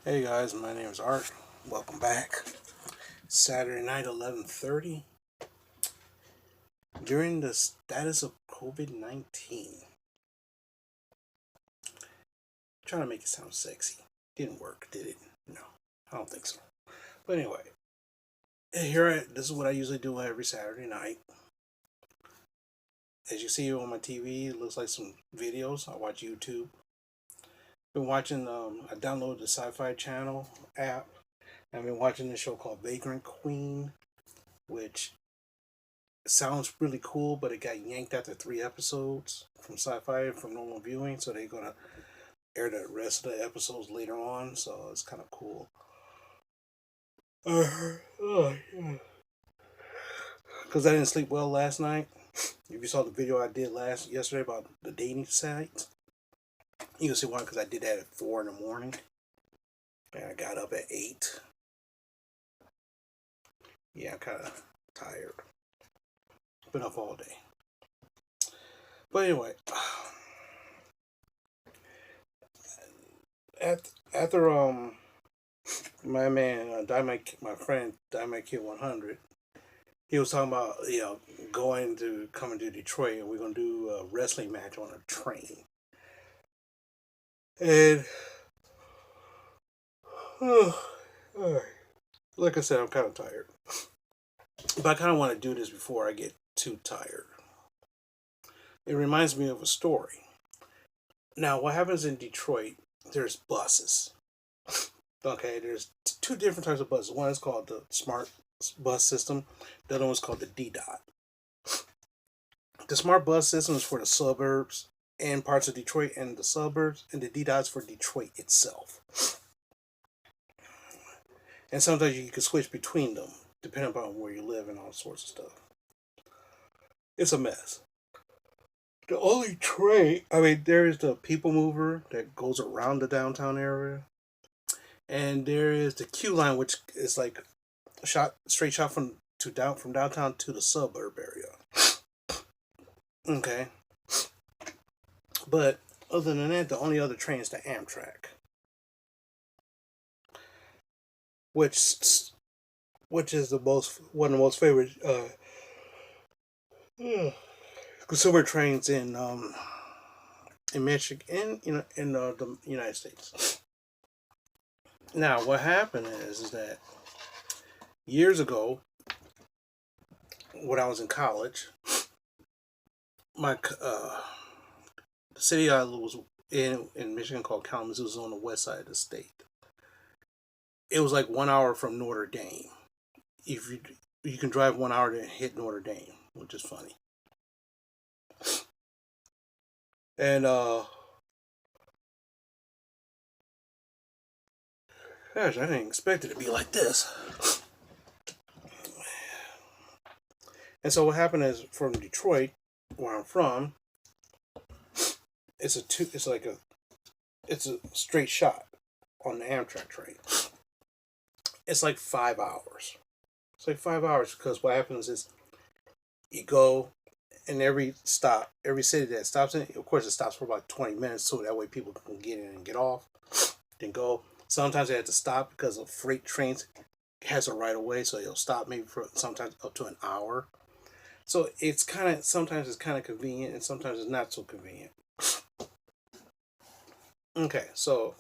Hey guys, my name is Art. Welcome back. Saturday night, 11:30. During the status of COVID-19. Trying to make it sound sexy. Didn't work, did it? No, I don't think so. But anyway, this is what I usually do every Saturday night. As you see on my TV, it looks like some videos. I watch YouTube. Been watching. I downloaded the Sci-Fi Channel app. I've been watching this show called Vagrant Queen, which sounds really cool, but it got yanked after 3 episodes from Sci-Fi from normal viewing, so they're gonna air the rest of the episodes later on. So it's kind of cool. Because I didn't sleep well last night. If you saw the video I did yesterday about the dating sites, you can see why. Because I did that at 4 in the morning, and I got up at 8. Yeah, I'm kind of tired. Been up all day. But anyway, after my man my friend Diamond Kid 100, he was talking about coming to Detroit, and we're gonna do a wrestling match on a train. And like I said, I'm kind of tired, but I kind of want to do this before I get too tired. It reminds me of a story. Now, what happens in Detroit? There's buses. Okay, there's two different types of buses. One is called the Smart Bus System. The other one is called the D-Dot. The Smart Bus System is for the suburbs and parts of Detroit and the suburbs, and the D-Dot is for Detroit itself. And sometimes you can switch between them, depending upon where you live and all sorts of stuff. It's a mess. The only train, there is the People Mover that goes around the downtown area. And there is the Q line, which is like straight shot from downtown to the suburb area. Okay. But other than that, the only other train is the Amtrak, which is one of the most favorite consumer trains in Michigan, in the United States. Now, what happened is that years ago, when I was in college, the city I was in Michigan called Kalamazoo was on the west side of the state. It was like 1 hour from Notre Dame. If you can drive 1 hour to hit Notre Dame, which is funny. And gosh, I didn't expect it to be like this. And so what happened is, from Detroit, where I'm from, it's a straight shot on the Amtrak train. It's like 5 hours. It's like 5 hours because what happens is you go, and every city that stops in, of course, it stops for about 20 minutes, so that way people can get in and get off, then go. Sometimes they have to stop because of freight trains has a right of way, so they'll stop maybe for sometimes up to an hour. So sometimes it's kind of convenient, and sometimes it's not so convenient. Okay, so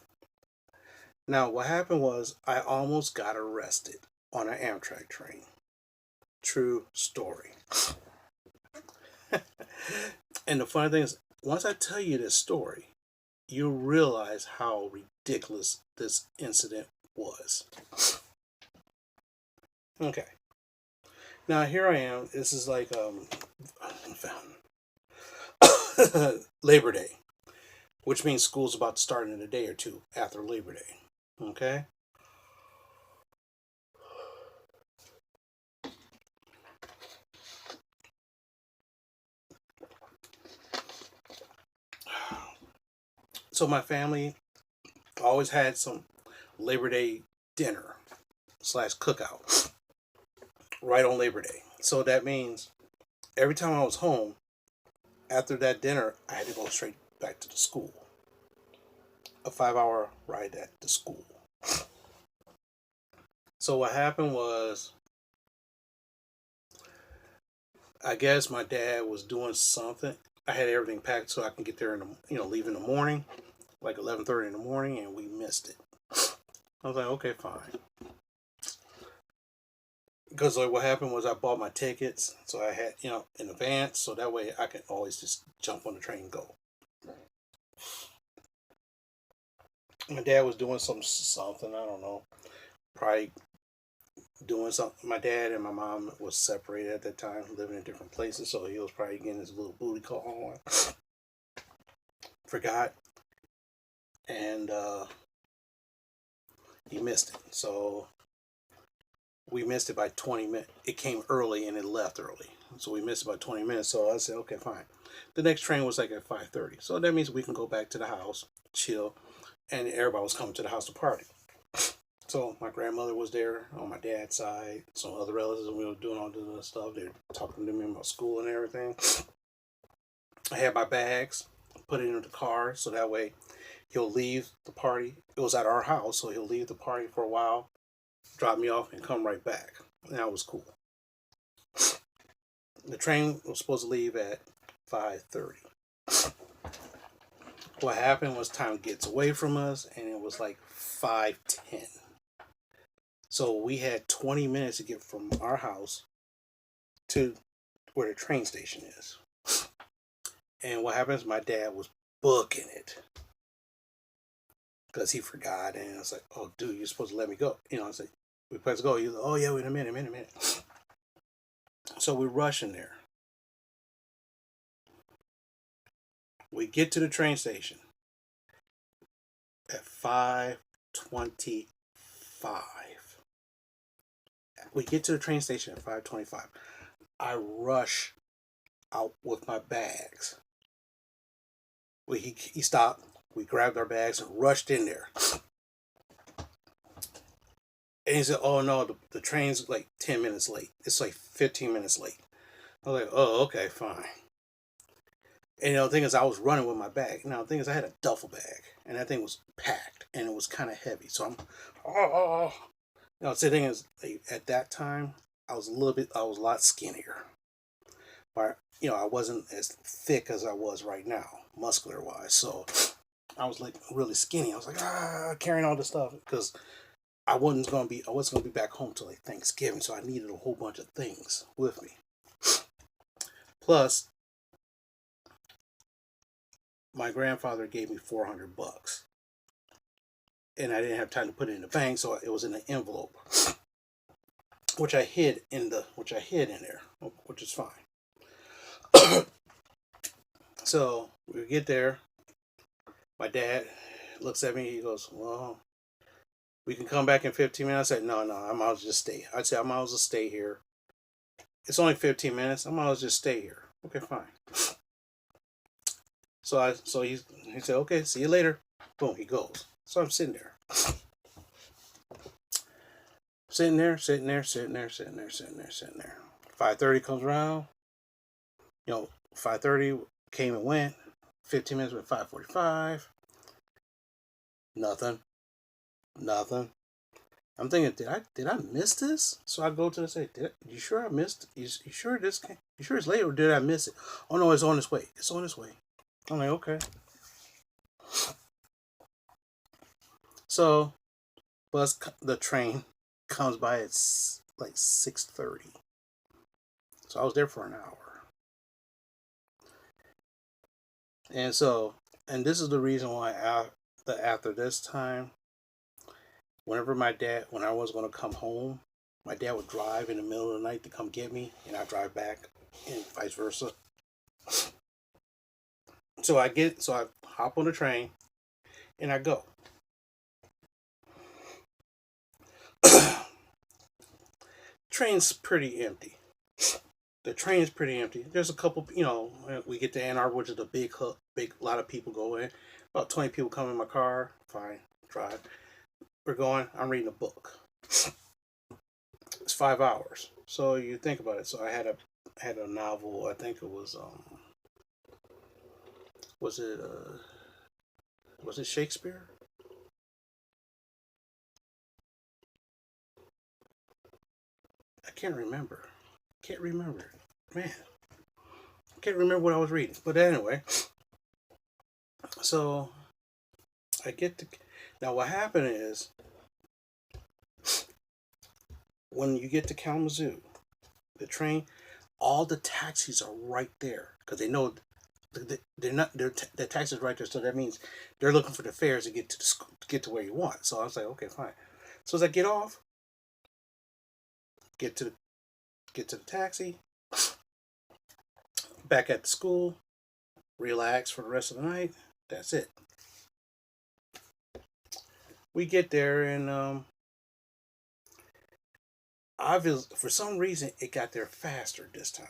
now what happened was I almost got arrested on an Amtrak train. True story. And the funny thing is, once I tell you this story, you'll realize how ridiculous this incident was. Okay. Now here I am. This is like Labor Day, which means school's about to start in a day or two after Labor Day. Okay? So my family always had some Labor Day dinner / cookout right on Labor Day. So that means every time I was home, after that dinner, I had to go straight back to the school. A 5-hour ride at the school. So what happened was, I guess my dad was doing something. I had everything packed so I can get there in the, leave in the morning, like 11:30 in the morning, and we missed it. I was like, okay, fine. Because like what happened was I bought my tickets, so I had in advance, so that way I can always just jump on the train and go. My dad was doing something, I don't know, probably doing something. My dad and my mom was separated at that time, living in different places, so he was probably getting his little booty call on. Forgot, and he missed it. So we missed it by 20 minutes. It came early and it left early, so we missed it by 20 minutes. So I said, okay, fine. The next train was like at 5:30, so that means we can go back to the house, chill, and everybody was coming to the house to party. So my grandmother was there on my dad's side, some other relatives, and we were doing all this stuff. They were talking to me about school and everything. I had my bags, put it in the car, so that way he'll leave the party. It was at our house, so he'll leave the party for a while, drop me off, and come right back. And that was cool. The train was supposed to leave at 5:30. What happened was time gets away from us, and it was like 5:10. So we had 20 minutes to get from our house to where the train station is. And what happens, my dad was booking it because he forgot. And I was like, oh, dude, you're supposed to let me go. I was like, we're supposed to go. He's like, oh, yeah, wait a minute. So we're rushing there. We get to the train station at 5:25. We get to the train station at 5:25. I rush out with my bags. He stopped. We grabbed our bags and rushed in there. And he said, "Oh no, the train's like 10 minutes late. It's like 15 minutes late." I was like, "Oh, okay, fine." And the thing is, I was running with my bag. Now the thing is, I had a duffel bag, and that thing was packed, and it was kind of heavy. So I'm, oh. The thing is, like, at that time, I was a lot skinnier. But I wasn't as thick as I was right now, muscular wise. So I was like really skinny. I was like carrying all this stuff because I wasn't gonna be back home till like Thanksgiving, so I needed a whole bunch of things with me. Plus, my grandfather gave me $400, and I didn't have time to put it in the bank, so it was in an envelope, which I hid in there, which is fine. So we get there. My dad looks at me. He goes, "Well, we can come back in 15 minutes." I said, "No, I might as well just stay." I said, "I might as well stay here. It's only 15 minutes. I might as well just stay here." Okay, fine. So he said, "Okay, see you later." Boom, he goes. So I'm sitting there. Sitting there. 5:30 comes around. 5:30 came and went. 15 minutes went 5:45. Nothing. I'm thinking, did I miss this? So I go to the say, you sure I missed? You sure this came? You sure it's late, or did I miss it? Oh no, it's on its way. It's on its way. I'm like, okay. So the train comes by at like 6:30. So I was there for an hour. And this is the reason why after this time, when I was going to come home, my dad would drive in the middle of the night to come get me, and I drive back, and vice versa. So I hop on the train, and I go. Train's pretty empty. The train's pretty empty. There's a couple, we get to Ann Arbor, which is a big lot of people go in. About 20 people come in my car. Fine, drive. We're going. I'm reading a book. It's 5 hours. So you think about it. So I had a novel. I think it was was it Shakespeare? can't remember. Can't remember. Man, can't remember what I was reading. But anyway, so I get to. Now, what happened is when you get to Kalamazoo, the train, all the taxis are right there because they know they're not the taxis right there. So that means they're looking for the fares to get to the school, to get to where you want. So I was like, okay, fine. So as I get off, get to the get to the taxi, back at the school, relax for the rest of the night. That's it. We get there and obviously for some reason it got there faster this time.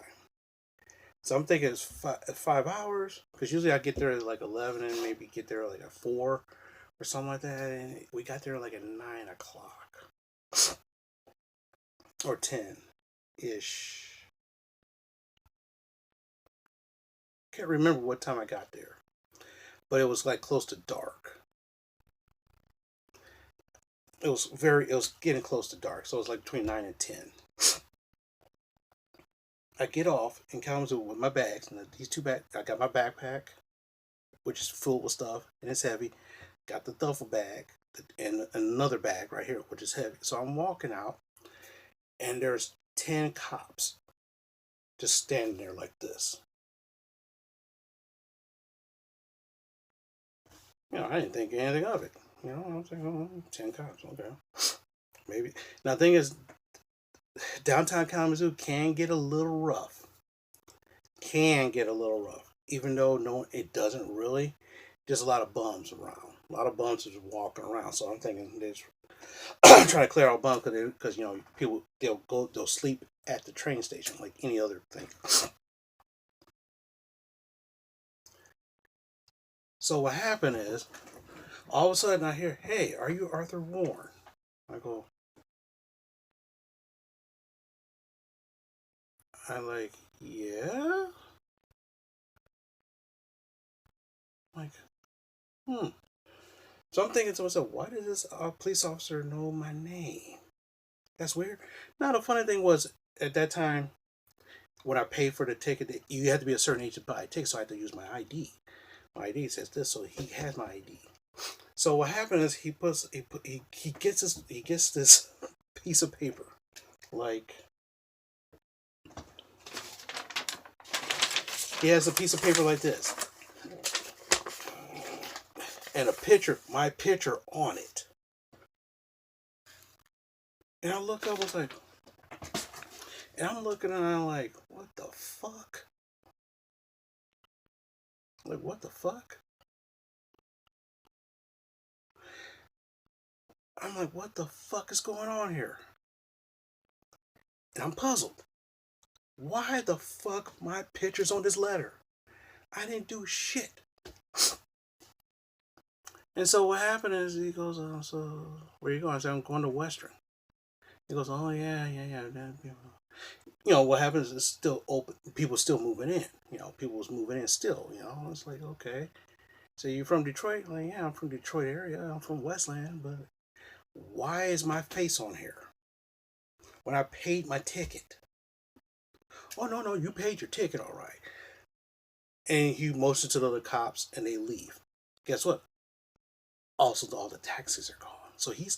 So I'm thinking it's 5 hours because usually I get there at like 11 and maybe get there like at 4 or something like that. And we got there like at 9 o'clock or 10 ish. Can't remember what time I got there, but it was like close to dark. It was getting close to dark, so it was like between 9 and 10. I get off in Kalamazoo with my bags, and these two bags. I got my backpack, which is full with stuff, and it's heavy. Got the duffel bag, and another bag right here, which is heavy. So I'm walking out, and there's 10 cops just standing there like this. I didn't think anything of it. I was like, oh, 10 cops, okay. Maybe. Now, the thing is, downtown Kalamazoo can get a little rough. Even though no, it doesn't really. There's a lot of bums around. A lot of bums are just walking around. So I'm thinking they're trying to clear out bums because people they'll sleep at the train station like any other thing. So what happened is, all of a sudden I hear, "Hey, are you Arthur Warren?" I go, I like, yeah. I'm like, hmm. So I'm thinking to myself, why does this police officer know my name? That's weird. Now the funny thing was, at that time, when I paid for the ticket, you had to be a certain age to buy a ticket, so I had to use my ID. My ID says this, so he has my ID. So what happened is he gets this piece of paper, like he has a piece of paper like this, and my picture on it. And I look up, I was like, and I'm looking and I'm like, what the fuck? Like, what the fuck? I'm like, what the fuck is going on here? And I'm puzzled. Why the fuck my picture's on this letter? I didn't do shit. And so what happened is he goes, so where you going? I said, I'm going to Western. He goes, oh yeah. What happens is it's still open. People still moving in. People was moving in still. It's like, okay. So you from Detroit? Like, yeah, I'm from Detroit area. I'm from Westland, but why is my face on here? When I paid my ticket. Oh no, you paid your ticket, all right. And he motions to the other cops, and they leave. Guess what? Also, all the taxis are gone. So he's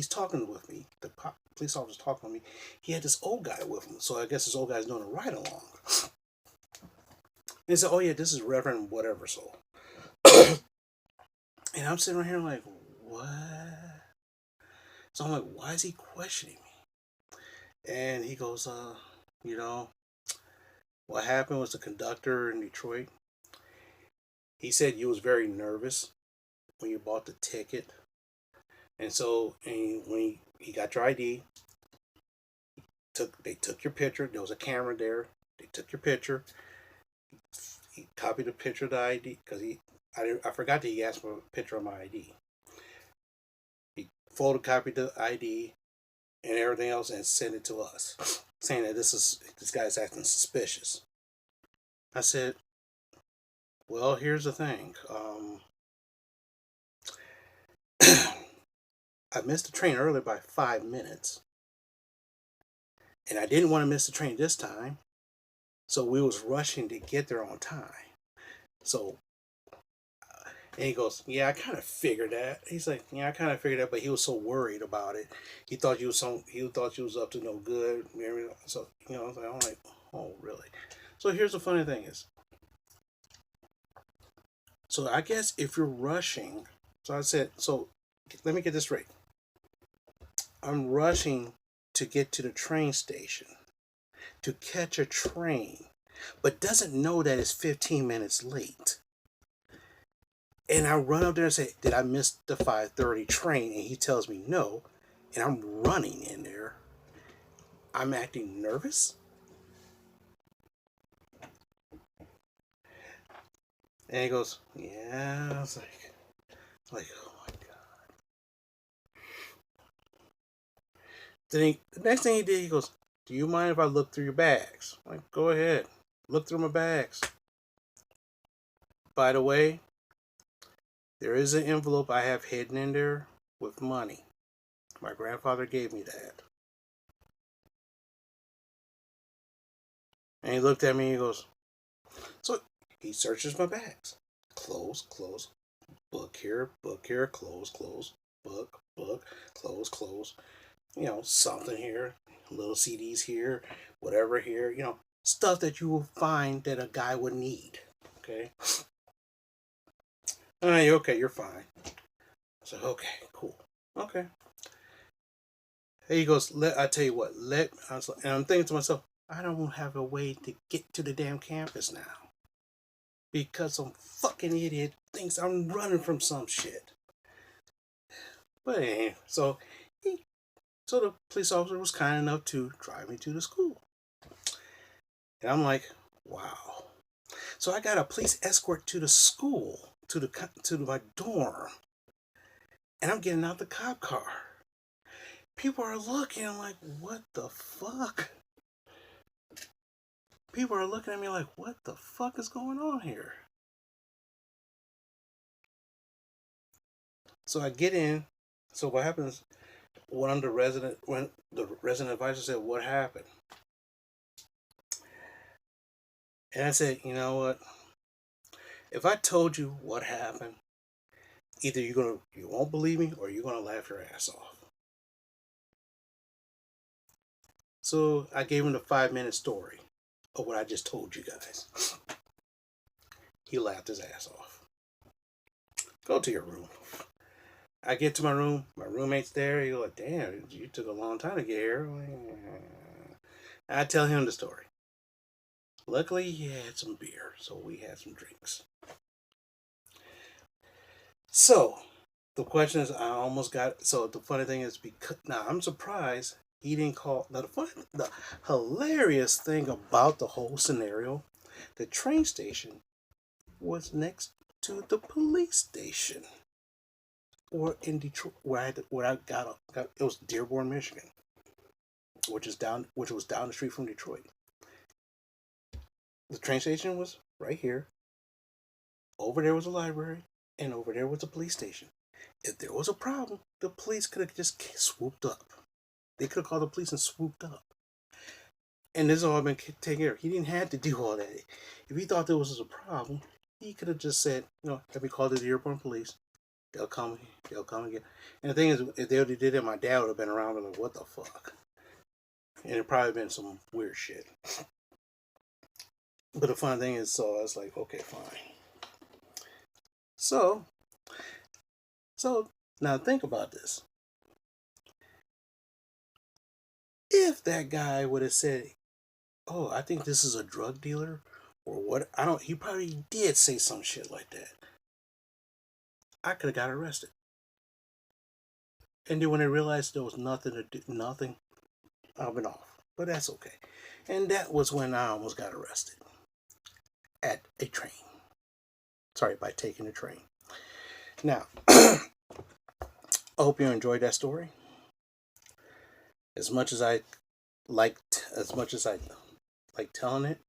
talking with me. The police officer's talking with me. He had this old guy with him. So I guess this old guy's doing a ride along. And he said, "Oh yeah, this is Reverend whatever." So, and I'm sitting right here like, what? So I'm like, why is he questioning me? And he goes, what happened was the conductor in Detroit. He said you was very nervous when you bought the ticket. And so, when he got your ID, they took your picture. There was a camera there. They took your picture. He copied a picture of the ID because I forgot that he asked for a picture of my ID. He photocopied the ID and everything else and sent it to us, saying that this guy's acting suspicious. I said, well, here's the thing. I missed the train early by 5 minutes. And I didn't want to miss the train this time. So we was rushing to get there on time. So, and he goes, yeah, I kind of figured that. He's like, yeah, I kind of figured that, but he was so worried about it. He thought you was up to no good. So, I'm like, oh, really? So here's the funny thing is, so I guess if you're rushing, so I said, so let me get this straight. I'm rushing to get to the train station to catch a train, but doesn't know that it's 15 minutes late. And I run up there and say, did I miss the 5:30 train? And he tells me no. And I'm running in there. I'm acting nervous. And he goes, yeah. I was like, oh my God. The next thing he did, he goes, do you mind if I look through your bags? I'm like, go ahead. Look through my bags. By the way, there is an envelope I have hidden in there with money. My grandfather gave me that. And he looked at me and he goes, so he searches my bags. Close, book here, close, book, close. Something here, little CDs here, whatever here, stuff that you will find that a guy would need. Okay. Okay, you're fine. I said, okay, cool. Okay. And he goes, I tell you what, and I'm thinking to myself, I don't have a way to get to the damn campus now. Because some fucking idiot thinks I'm running from some shit. But anyway, so the police officer was kind enough to drive me to the school. And I'm like, wow. So I got a police escort to the school, to my dorm. And I'm getting out the cop car. People are looking, I'm like, what the fuck? People are looking at me like, what the fuck is going on here? So I get in. So what happens when the resident advisor said, what happened? And I said, you know what? If I told you what happened, either you won't believe me or you're gonna laugh your ass off. So I gave him the 5-minute story of what I just told you guys. He laughed his ass off. Go to your room. I get to my room. My roommate's there. He's like, damn, you took a long time to get here. I tell him the story. Luckily, he had some beer, so we had some drinks. So, the question is, the funny thing is, because now I'm surprised he didn't call. Now, the hilarious thing about the whole scenario, the train station was next to the police station. Or in Detroit, where I got it was Dearborn, Michigan, which was down the street from Detroit. The train station was right here. Over there was a library, and over there was a police station. If there was a problem, the police could have just swooped up. They could have called the police and swooped up. And this has all been taken care of. He didn't have to do all that. If he thought there was a problem, he could have just said, let me call the Dearborn police. They'll come again. And the thing is, if they already did it, my dad would have been around and like, what the fuck? And it probably been some weird shit. But the fun thing is, so I was like, okay, fine. So now think about this. If that guy would have said, oh, I think this is a drug dealer, or what, he probably did say some shit like that. I could have got arrested. And then when I realized there was nothing, I've been off. But that's okay. And that was when I almost got arrested. At a train. Sorry, by taking a train. Now, I hope you enjoyed that story. As much as I like telling it,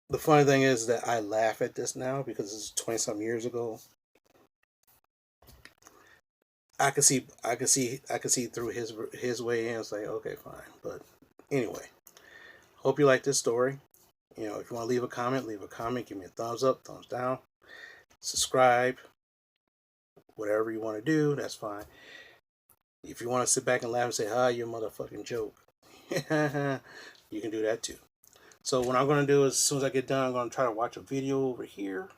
the funny thing is that I laugh at this now because it's 20-some years ago. I could see through his way in. It's like, okay, fine. But anyway, hope you like this story. If you want to leave a comment, leave a comment. Give me a thumbs up, thumbs down. Subscribe. Whatever you want to do, that's fine. If you want to sit back and laugh and say, you're a motherfucking joke, you can do that too. So what I'm going to do is, as soon as I get done, I'm going to try to watch a video over here.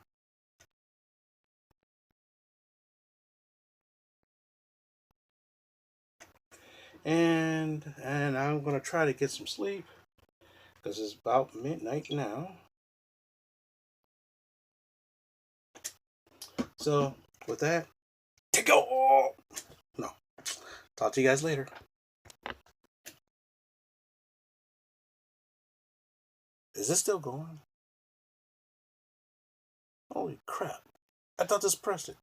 And I'm going to try to get some sleep, because it's about midnight now. So with that, take go. No. Talk to you guys later. Is this still going? Holy crap. I thought this pressed it.